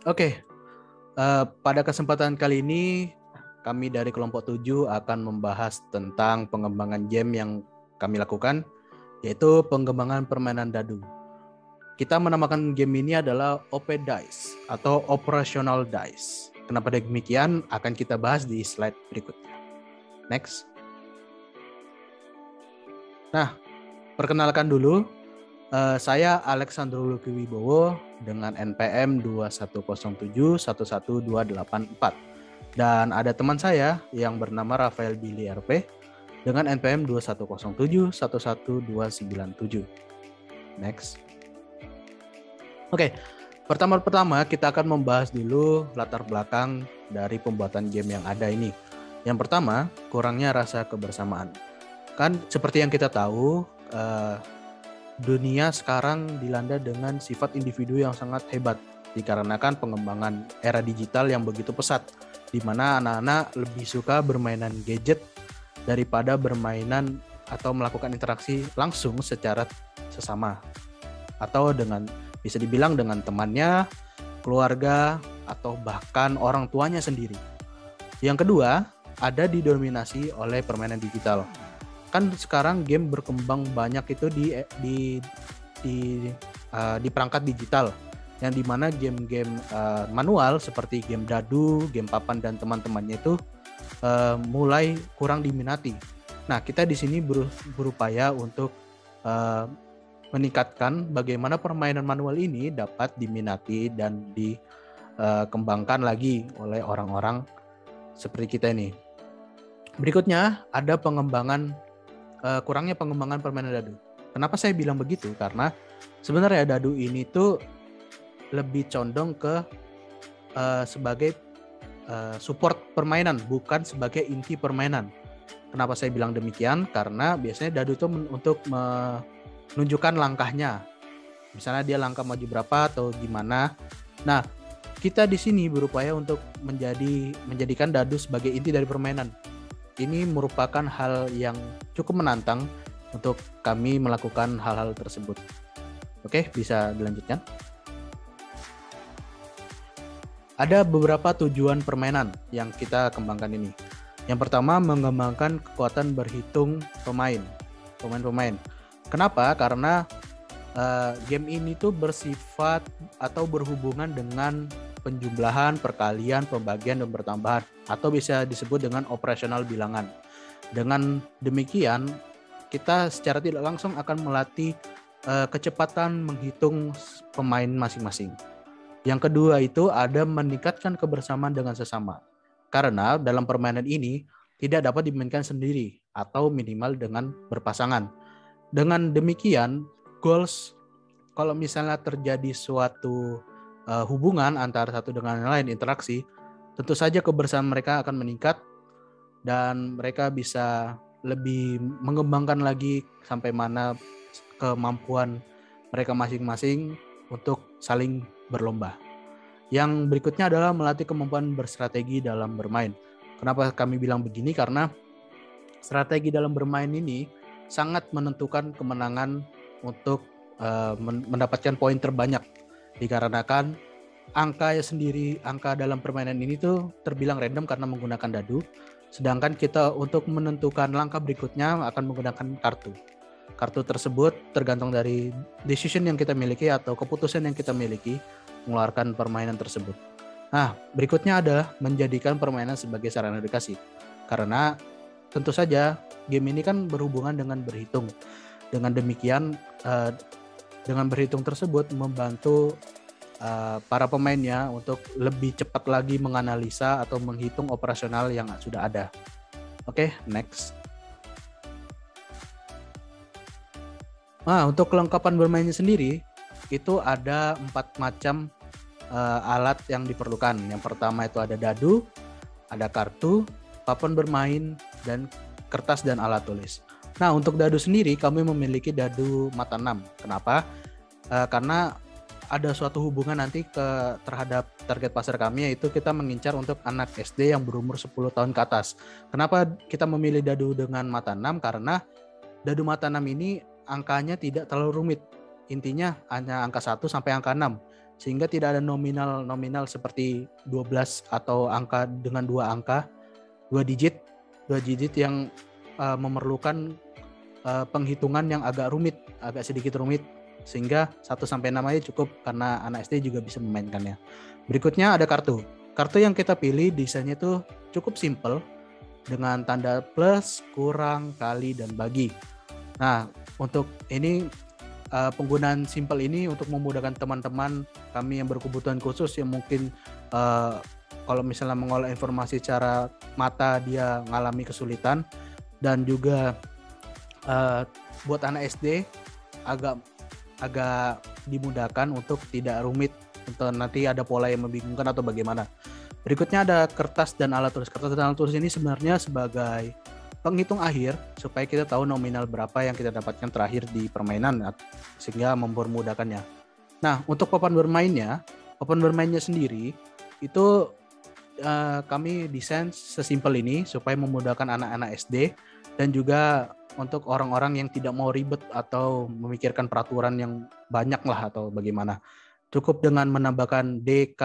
Oke, pada kesempatan kali ini kami dari kelompok 7 akan membahas tentang pengembangan game yang kami lakukan, yaitu pengembangan permainan dadu. Kita menamakan game ini adalah OP Dice atau Operational Dice. Kenapa demikian akan kita bahas di slide berikutnya. Next. Nah, perkenalkan dulu, saya Alexandro Luki Wibowo dengan NPM 2107-11284. Dan ada teman saya yang bernama Rafael Billy RP dengan NPM 2107-11297. Next. Oke, pertama-tama kita akan membahas dulu latar belakang dari pembuatan game yang ada ini. Yang pertama, kurangnya rasa kebersamaan. Kan seperti yang kita tahu, dunia sekarang dilanda dengan sifat individu yang sangat hebat dikarenakan pengembangan era digital yang begitu pesat, di mana anak-anak lebih suka bermainan gadget daripada bermainan atau melakukan interaksi langsung secara sesama atau dengan bisa dibilang dengan temannya, keluarga, atau bahkan orang tuanya sendiri. Yang kedua, ada didominasi oleh permainan digital. Kan sekarang game berkembang banyak itu di perangkat digital, yang dimana game-game manual seperti game dadu, game papan dan teman-temannya itu mulai kurang diminati. Nah, kita di sini berupaya untuk meningkatkan bagaimana permainan manual ini dapat diminati dan dikembangkan lagi oleh orang-orang seperti kita ini. Berikutnya ada kurangnya pengembangan permainan dadu. Kenapa saya bilang begitu? Karena sebenarnya dadu ini tuh lebih condong ke sebagai support permainan, bukan sebagai inti permainan. Kenapa saya bilang demikian? Karena biasanya dadu itu untuk menunjukkan langkahnya. Misalnya dia langkah maju berapa atau gimana. Nah, kita di sini berupaya untuk menjadikan dadu sebagai inti dari permainan. Ini merupakan hal yang cukup menantang untuk kami melakukan hal-hal tersebut. Oke, bisa dilanjutkan. Ada beberapa tujuan permainan yang kita kembangkan ini. Yang pertama, mengembangkan kekuatan berhitung pemain-pemain. Kenapa? Karena game ini tuh bersifat atau berhubungan dengan penjumlahan, perkalian, pembagian, dan pertambahan, atau bisa disebut dengan operasional bilangan. Dengan demikian, kita secara tidak langsung akan melatih kecepatan menghitung pemain masing-masing. Yang kedua itu ada meningkatkan kebersamaan dengan sesama. Karena dalam permainan ini tidak dapat dimainkan sendiri atau minimal dengan berpasangan. Dengan demikian, goals kalau misalnya terjadi suatu hubungan antara satu dengan yang lain, interaksi, tentu saja kebersamaan mereka akan meningkat dan mereka bisa lebih mengembangkan lagi sampai mana kemampuan mereka masing-masing untuk saling berlomba. Yang berikutnya adalah melatih kemampuan berstrategi dalam bermain. Kenapa kami bilang begini? Karena strategi dalam bermain ini sangat menentukan kemenangan untuk mendapatkan poin terbanyak, dikarenakan angka dalam permainan ini tuh terbilang random karena menggunakan dadu, sedangkan kita untuk menentukan langkah berikutnya akan menggunakan kartu. Kartu tersebut tergantung dari decision yang kita miliki atau keputusan yang kita miliki mengeluarkan permainan tersebut. Nah, berikutnya ada menjadikan permainan sebagai sarana edukasi. Karena tentu saja game ini kan berhubungan dengan berhitung. Dengan demikian, dengan berhitung tersebut membantu para pemainnya untuk lebih cepat lagi menganalisa atau menghitung operasional yang sudah ada. Oke, next. Nah, untuk kelengkapan bermainnya sendiri, itu ada 4 macam alat yang diperlukan. Yang pertama itu ada dadu, ada kartu, papan bermain, dan kertas dan alat tulis. Nah, untuk dadu sendiri kami memiliki dadu mata 6. Kenapa? Karena ada suatu hubungan nanti terhadap target pasar kami, yaitu kita mengincar untuk anak SD yang berumur 10 tahun ke atas. Kenapa kita memilih dadu dengan mata 6? Karena dadu mata 6 ini angkanya tidak terlalu rumit. Intinya hanya angka 1 sampai angka 6. sehingga tidak ada nominal seperti 12 atau angka dengan dua angka, dua digit yang memerlukan penghitungan yang agak sedikit rumit, sehingga 1 sampai 6 aja cukup karena anak SD juga bisa memainkannya. Berikutnya ada kartu. Kartu yang kita pilih desainnya itu cukup simple dengan tanda plus, kurang, kali, dan bagi. Nah, untuk ini penggunaan simple ini untuk memudahkan teman-teman kami yang berkebutuhan khusus yang mungkin kalau misalnya mengolah informasi secara mata dia mengalami kesulitan, dan juga buat anak SD agak dimudahkan untuk tidak rumit untuk nanti ada pola yang membingungkan atau bagaimana. Berikutnya ada kertas dan alat tulis. Kertas dan alat tulis ini sebenarnya sebagai penghitung akhir supaya kita tahu nominal berapa yang kita dapatkan terakhir di permainan sehingga mempermudahkannya. Nah, untuk papan bermainnya sendiri itu kami desain sesimpel ini supaya memudahkan anak-anak SD dan juga untuk orang-orang yang tidak mau ribet atau memikirkan peraturan yang banyak lah atau bagaimana. Cukup dengan menambahkan DK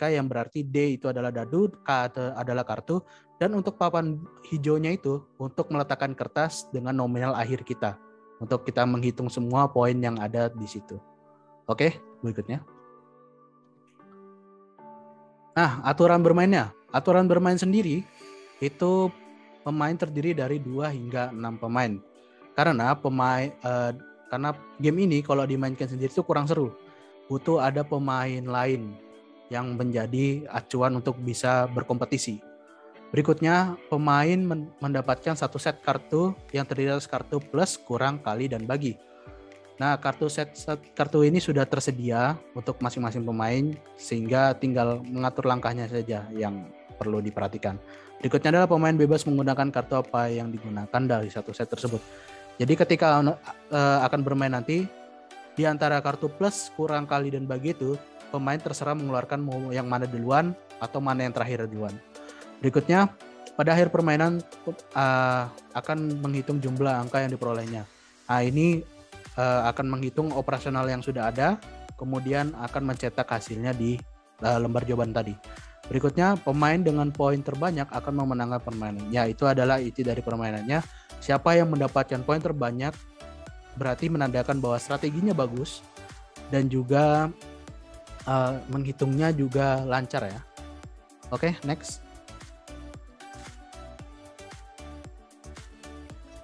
yang berarti D itu adalah dadu, K adalah kartu, dan untuk papan hijaunya itu untuk meletakkan kertas dengan nominal akhir kita untuk kita menghitung semua poin yang ada di situ. Oke, berikutnya. Nah, aturan bermainnya. Aturan bermain sendiri itu pemain terdiri dari 2 hingga 6 pemain. Karena game ini kalau dimainkan sendiri itu kurang seru. Butuh ada pemain lain yang menjadi acuan untuk bisa berkompetisi. Berikutnya, pemain mendapatkan 1 set kartu yang terdiri dari kartu plus, kurang, kali, dan bagi. Nah, kartu ini sudah tersedia untuk masing-masing pemain sehingga tinggal mengatur langkahnya saja yang perlu diperhatikan. Berikutnya adalah pemain bebas menggunakan kartu apa yang digunakan dari 1 set tersebut. Jadi ketika akan bermain nanti, di antara kartu plus, kurang, kali, dan bagi itu, pemain terserah mengeluarkan mau yang mana duluan atau mana yang terakhir duluan. Berikutnya, pada akhir permainan akan menghitung jumlah angka yang diperolehnya. Nah, ini akan menghitung operasional yang sudah ada, kemudian akan mencetak hasilnya di lembar jawaban tadi. Berikutnya, pemain dengan poin terbanyak akan memenangkan permainan. Ya, itu adalah inti dari permainannya. Siapa yang mendapatkan poin terbanyak berarti menandakan bahwa strateginya bagus dan juga menghitungnya juga lancar ya. Oke, next.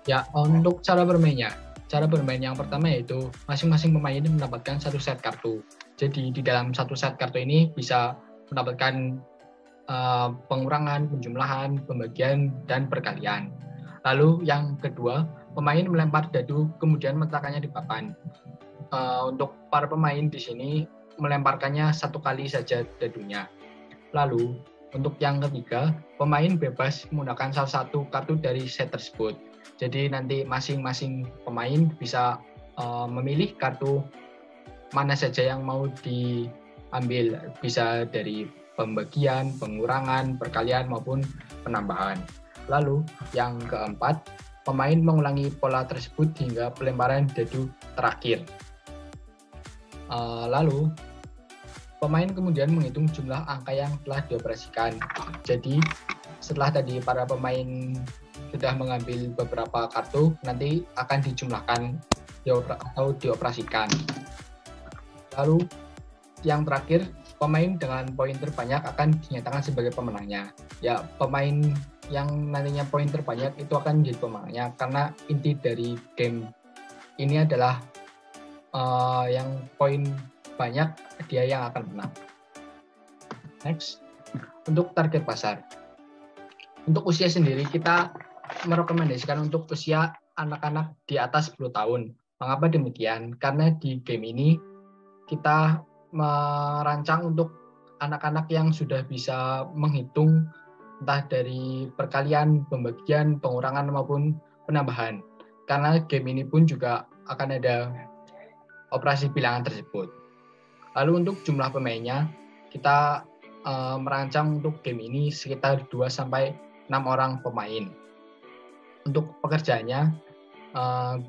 Ya, untuk cara bermainnya. Cara bermain yang pertama yaitu masing-masing pemain ini mendapatkan 1 set kartu. Jadi di dalam 1 set kartu ini bisa mendapatkan pengurangan, penjumlahan, pembagian, dan perkalian. Lalu yang kedua, pemain melempar dadu kemudian meletakkannya di papan. Untuk para pemain di sini melemparkannya 1 kali saja dadunya. Lalu untuk yang ketiga, pemain bebas menggunakan salah satu kartu dari set tersebut. Jadi nanti masing-masing pemain bisa memilih kartu mana saja yang mau diambil, bisa dari pembagian, pengurangan, perkalian maupun penambahan. Lalu yang keempat, pemain mengulangi pola tersebut hingga pelemparan dadu terakhir. Lalu pemain kemudian menghitung jumlah angka yang telah dioperasikan. Jadi setelah tadi para pemain sudah mengambil beberapa kartu, nanti akan dijumlahkan atau dioperasikan. Lalu yang terakhir, pemain dengan poin terbanyak akan dinyatakan sebagai pemenangnya. Ya, pemain yang nantinya poin terbanyak itu akan menjadi pemenangnya karena inti dari game ini adalah yang poin banyak dia yang akan menang. Next, untuk target pasar. Untuk usia sendiri kita merekomendasikan untuk usia anak-anak di atas 10 tahun. Mengapa demikian? Karena di game ini kita merancang untuk anak-anak yang sudah bisa menghitung entah dari perkalian, pembagian, pengurangan maupun penambahan. Karena game ini pun juga akan ada operasi bilangan tersebut. Lalu untuk jumlah pemainnya, kita merancang untuk game ini sekitar 2-6 orang pemain. Untuk pekerjaannya,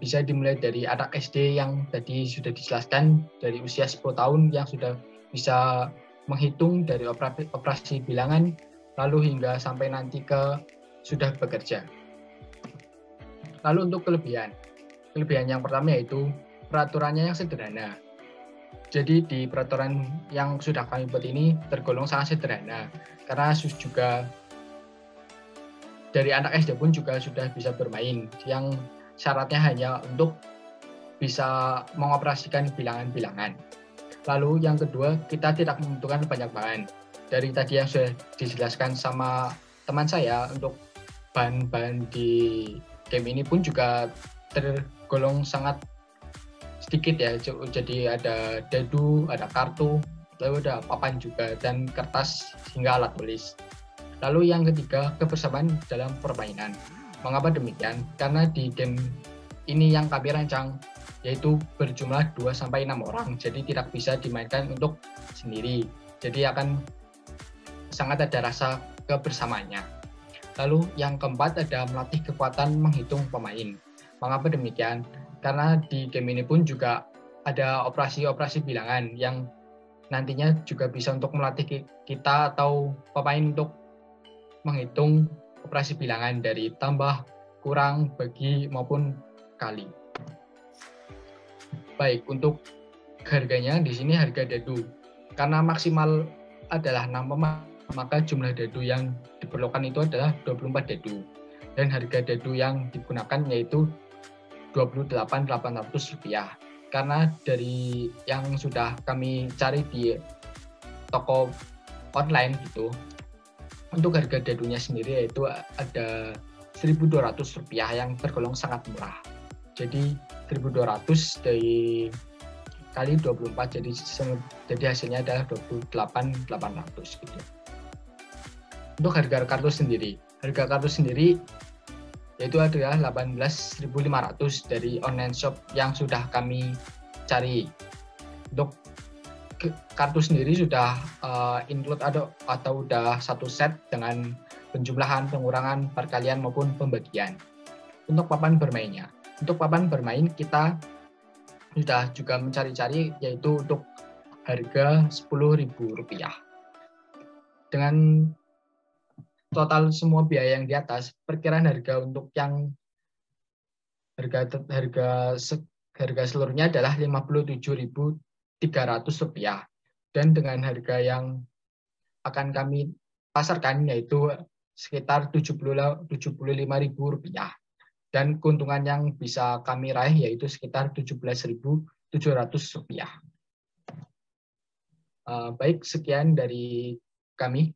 bisa dimulai dari anak SD yang tadi sudah dijelaskan dari usia 10 tahun yang sudah bisa menghitung dari operasi bilangan, lalu hingga sampai nanti ke sudah bekerja. Lalu untuk kelebihan yang pertama yaitu peraturannya yang sederhana. Jadi di peraturan yang sudah kami buat ini tergolong sangat sederhana, karena juga dari anak SD pun juga sudah bisa bermain, yang syaratnya hanya untuk bisa mengoperasikan bilangan-bilangan. Lalu yang kedua, kita tidak membutuhkan banyak bahan. Dari tadi yang sudah dijelaskan sama teman saya, untuk bahan-bahan di game ini pun juga tergolong sangat sedikit ya. Jadi ada dadu, ada kartu, lalu ada papan juga, dan kertas hingga alat tulis. Lalu yang ketiga, kebersamaan dalam permainan. Mengapa demikian? Karena di game ini yang kami rancang yaitu berjumlah 2-6 orang, jadi tidak bisa dimainkan untuk sendiri. Jadi akan sangat ada rasa kebersamaannya. Lalu yang keempat ada melatih kekuatan menghitung pemain. Mengapa demikian? Karena di game ini pun juga ada operasi-operasi bilangan yang nantinya juga bisa untuk melatih kita atau pemain untuk menghitung operasi bilangan dari tambah, kurang, bagi, maupun kali. Baik, untuk harganya di sini harga dadu. Karena maksimal adalah 6 pemain, maka jumlah dadu yang diperlukan itu adalah 24 dadu. Dan harga dadu yang digunakan yaitu Rp28.800. Karena dari yang sudah kami cari di toko online gitu, untuk harga dadunya sendiri yaitu ada Rp1.200 yang tergolong sangat murah. Jadi 1.200 dari kali 24, jadi hasilnya adalah 28.800 gitu. Untuk harga kartu sendiri yaitu adalah 18.500 dari online shop yang sudah kami cari. Untuk kartu sendiri sudah include atau udah satu set dengan penjumlahan, pengurangan, perkalian maupun pembagian. Untuk papan bermainnya, kita sudah juga mencari-cari yaitu untuk harga Rp10.000. Dengan total semua biaya yang di atas, perkiraan harga untuk yang harga seluruhnya adalah Rp57.300, dan dengan harga yang akan kami pasarkan yaitu sekitar Rp75.000, dan keuntungan yang bisa kami raih yaitu sekitar Rp17.700. Baik, sekian dari kami.